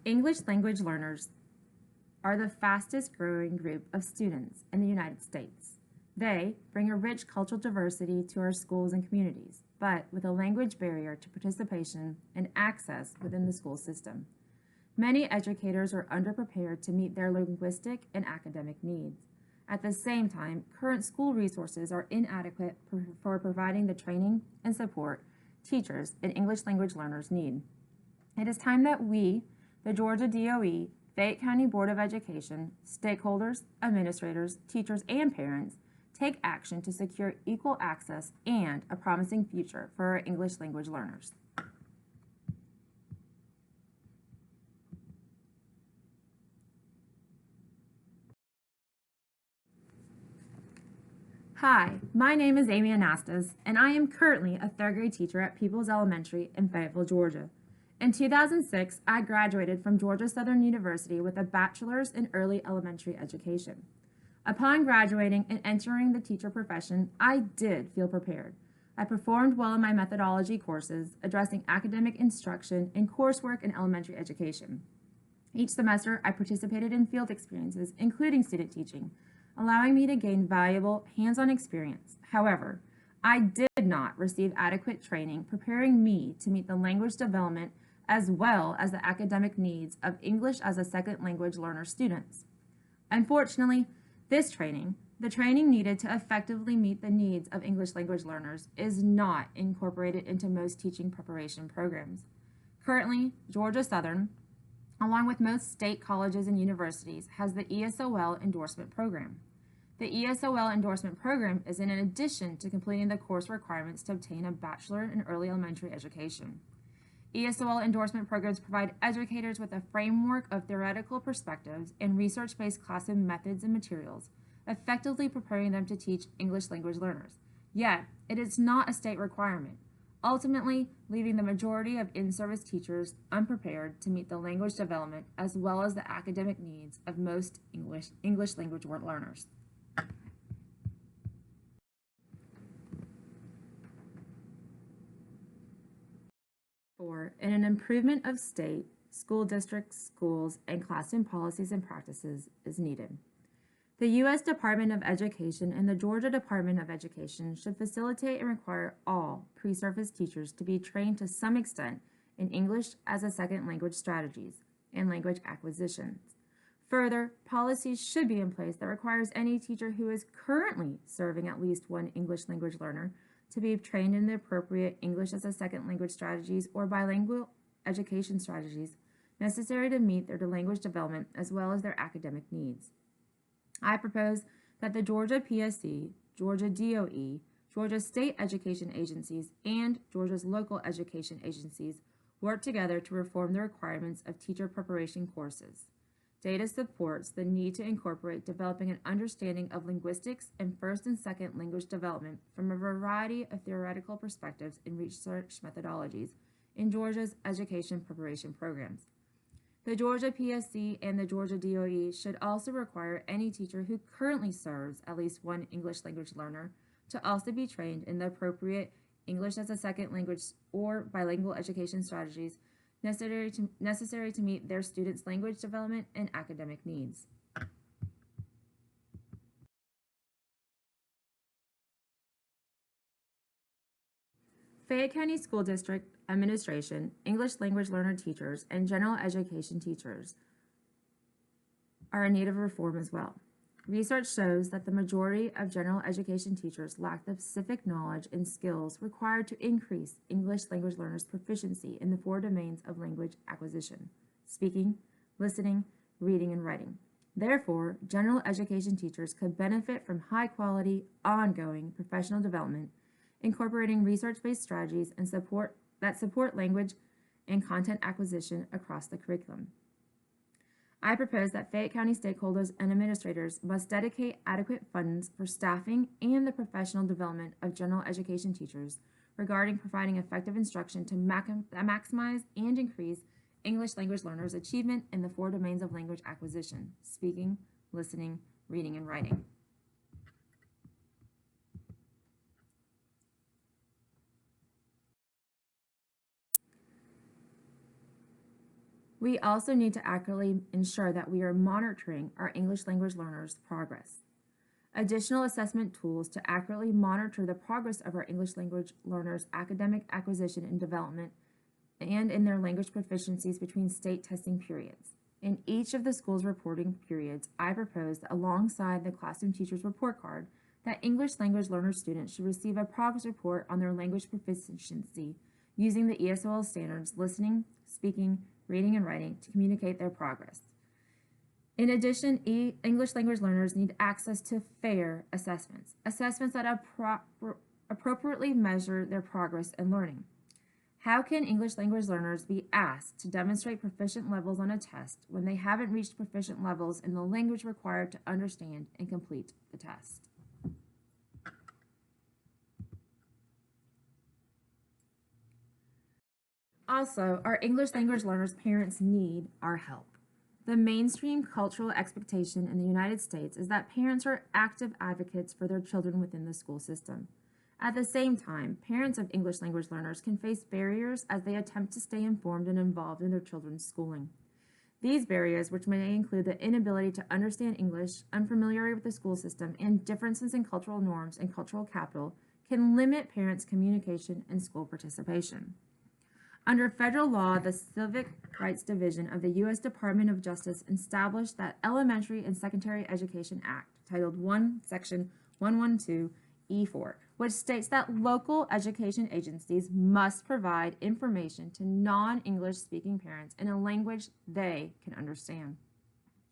English language learners are the fastest growing group of students in the United States. They bring a rich cultural diversity to our schools and communities, but with a language barrier to participation and access within the school system. Many educators are underprepared to meet their linguistic and academic needs. At the same time, current school resources are inadequate for providing the training and support teachers and English language learners need. It is time that we, the Georgia DOE, Fayette County Board of Education, stakeholders, administrators, teachers, and parents take action to secure equal access and a promising future for our English language learners. Hi, my name is Amy Anastas, and I am currently a third grade teacher at Peoples Elementary in Fayetteville, Georgia. In 2006, I graduated from Georgia Southern University with a bachelor's in early elementary education. Upon graduating and entering the teacher profession, I did feel prepared. I performed well in my methodology courses, addressing academic instruction and coursework in elementary education. Each semester, I participated in field experiences, including student teaching, allowing me to gain valuable hands-on experience. However, I did not receive adequate training preparing me to meet the language development as well as the academic needs of English as a second language learner students. Unfortunately, the training needed to effectively meet the needs of English language learners, is not incorporated into most teaching preparation programs. Currently, Georgia Southern, along with most state colleges and universities, has the ESOL endorsement program. The ESOL endorsement program is in addition to completing the course requirements to obtain a bachelor in early elementary education. ESOL endorsement programs provide educators with a framework of theoretical perspectives and research-based classroom methods and materials, effectively preparing them to teach English language learners. Yet, it is not a state requirement, ultimately leaving the majority of in-service teachers unprepared to meet the language development as well as the academic needs of most English language learners. In an improvement of state, school districts, schools, and classroom policies and practices is needed. The U.S. Department of Education and the Georgia Department of Education should facilitate and require all pre-service teachers to be trained to some extent in English as a second language strategies and language acquisitions. Further, policies should be in place that requires any teacher who is currently serving at least one English language learner to be trained in the appropriate English as a second language strategies or bilingual education strategies necessary to meet their language development as well as their academic needs. I propose that the Georgia PSC, Georgia DOE, Georgia state education agencies, and Georgia's local education agencies work together to reform the requirements of teacher preparation courses. Data supports the need to incorporate developing an understanding of linguistics and first and second language development from a variety of theoretical perspectives and research methodologies in Georgia's education preparation programs. The Georgia PSC and the Georgia DOE should also require any teacher who currently serves at least one English language learner to also be trained in the appropriate English as a second language or bilingual education strategies necessary to meet their students' language development and academic needs. Fayette County School District Administration, English language learner teachers, and general education teachers are in need of reform as well. Research shows that the majority of general education teachers lack the specific knowledge and skills required to increase English language learners' proficiency in the 4 domains of language acquisition: speaking, listening, reading, and writing. Therefore, general education teachers could benefit from high-quality, ongoing professional development, incorporating research-based strategies and support language and content acquisition across the curriculum. I propose that Fayette County stakeholders and administrators must dedicate adequate funds for staffing and the professional development of general education teachers regarding providing effective instruction to maximize and increase English language learners' achievement in the 4 domains of language acquisition: speaking, listening, reading, and writing. We also need to accurately ensure that we are monitoring our English language learners' progress. Additional assessment tools to accurately monitor the progress of our English language learners' academic acquisition and development and in their language proficiencies between state testing periods. In each of the school's reporting periods, I propose that alongside the classroom teacher's report card, that English language learner students should receive a progress report on their language proficiency using the ESOL standards listening, speaking, reading, and writing to communicate their progress. In addition, English language learners need access to fair assessments that appropriately measure their progress and learning. How can English language learners be asked to demonstrate proficient levels on a test when they haven't reached proficient levels in the language required to understand and complete the test? Also, our English language learners' parents need our help. The mainstream cultural expectation in the United States is that parents are active advocates for their children within the school system. At the same time, parents of English language learners can face barriers as they attempt to stay informed and involved in their children's schooling. These barriers, which may include the inability to understand English, unfamiliarity with the school system, and differences in cultural norms and cultural capital, can limit parents' communication and school participation. Under federal law, the Civic Rights Division of the U.S. Department of Justice established that Elementary and Secondary Education Act, Titled 1, Section 112E4, which states that local education agencies must provide information to non-English speaking parents in a language they can understand.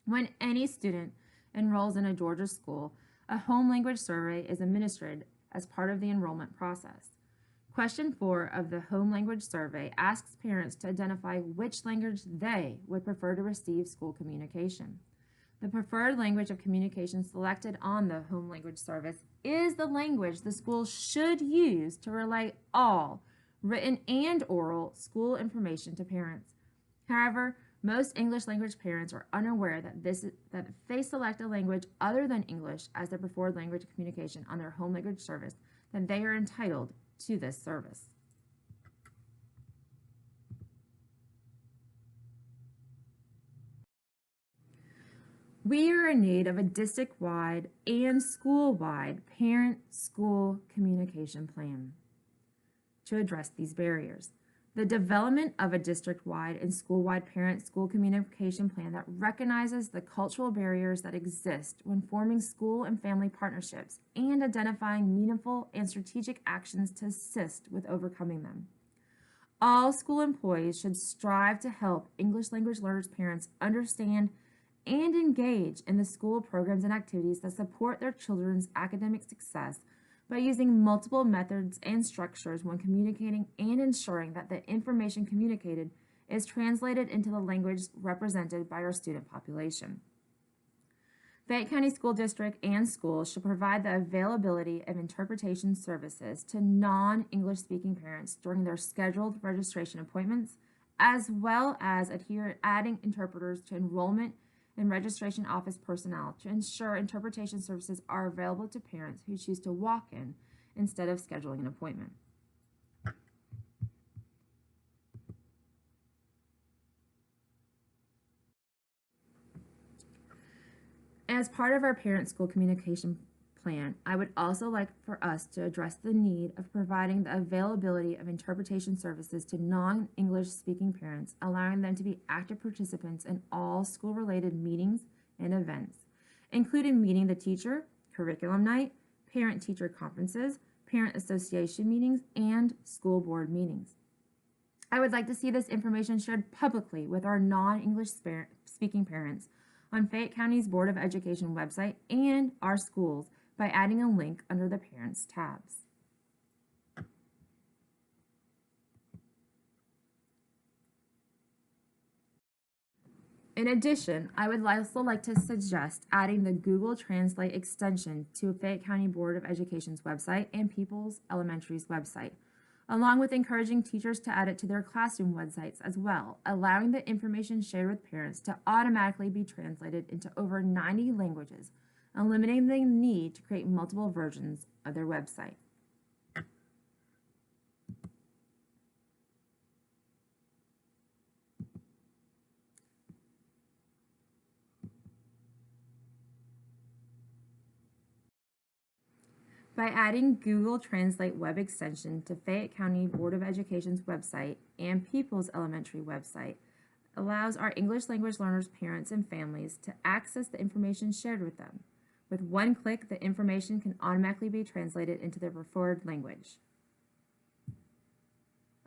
When any student enrolls in a Georgia school, a home language survey is administered as part of the enrollment process. Question 4 of the Home Language Survey asks parents to identify which language they would prefer to receive school communication. The preferred language of communication selected on the Home Language Service is the language the school should use to relay all written and oral school information to parents. However, most English language parents are unaware that if they select a language other than English as their preferred language of communication on their home language service, then they are entitled to this service. We are in need of a district-wide and school-wide parent-school communication plan to address these barriers. The development of a district-wide and school-wide parent-school communication plan that recognizes the cultural barriers that exist when forming school and family partnerships and identifying meaningful and strategic actions to assist with overcoming them. All school employees should strive to help English language learners' parents understand and engage in the school programs and activities that support their children's academic success by using multiple methods and structures when communicating and ensuring that the information communicated is translated into the language represented by our student population. Fayette County School District and schools should provide the availability of interpretation services to non-English speaking parents during their scheduled registration appointments, as well as adding interpreters to enrollment and registration office personnel to ensure interpretation services are available to parents who choose to walk in instead of scheduling an appointment. As part of our parent school communication plan, I would also like for us to address the need of providing the availability of interpretation services to non-English speaking parents, allowing them to be active participants in all school-related meetings and events, including meeting the teacher, curriculum night, parent-teacher conferences, parent association meetings, and school board meetings. I would like to see this information shared publicly with our non-English speaking parents on Fayette County's Board of Education website and our schools by adding a link under the Parents tabs. In addition, I would also like to suggest adding the Google Translate extension to Fayette County Board of Education's website and Peoples Elementary's website, along with encouraging teachers to add it to their classroom websites as well, allowing the information shared with parents to automatically be translated into over 90 languages, eliminating the need to create multiple versions of their website. By adding Google Translate web extension to Fayette County Board of Education's website and Peoples Elementary website, allows our English language learners, parents, and families to access the information shared with them. With one click, the information can automatically be translated into their preferred language,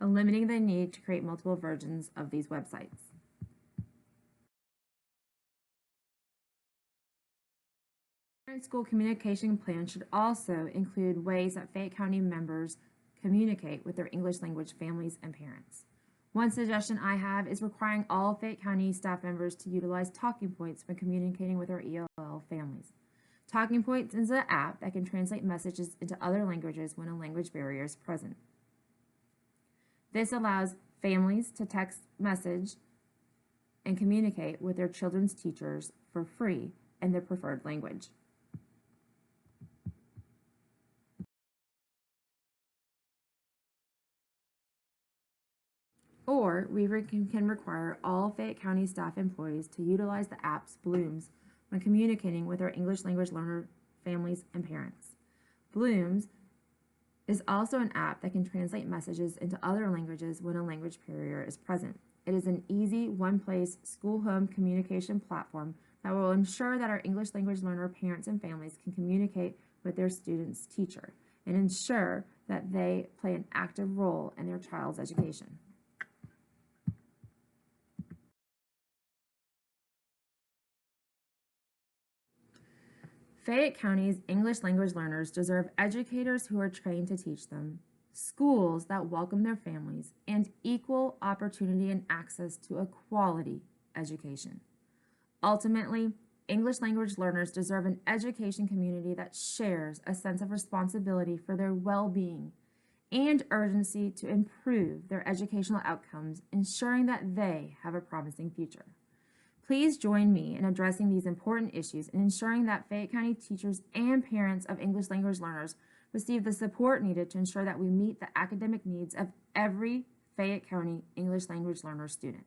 eliminating the need to create multiple versions of these websites. Parent school communication plan should also include ways that Fayette County members communicate with their English language families and parents. One suggestion I have is requiring all Fayette County staff members to utilize Talking Points when communicating with our ELL families. Talking Points is an app that can translate messages into other languages when a language barrier is present. This allows families to text message and communicate with their children's teachers for free in their preferred language. Or we can require all Fayette County staff employees to utilize the app's Blooms when communicating with our English language learner families and parents. Blooms is also an app that can translate messages into other languages when a language barrier is present. It is an easy, one-place school-home communication platform that will ensure that our English language learner parents and families can communicate with their student's teacher and ensure that they play an active role in their child's education. Fayette County's English language learners deserve educators who are trained to teach them, schools that welcome their families, and equal opportunity and access to a quality education. Ultimately, English language learners deserve an education community that shares a sense of responsibility for their well-being and urgency to improve their educational outcomes, ensuring that they have a promising future. Please join me in addressing these important issues and ensuring that Fayette County teachers and parents of English language learners receive the support needed to ensure that we meet the academic needs of every Fayette County English language learner student.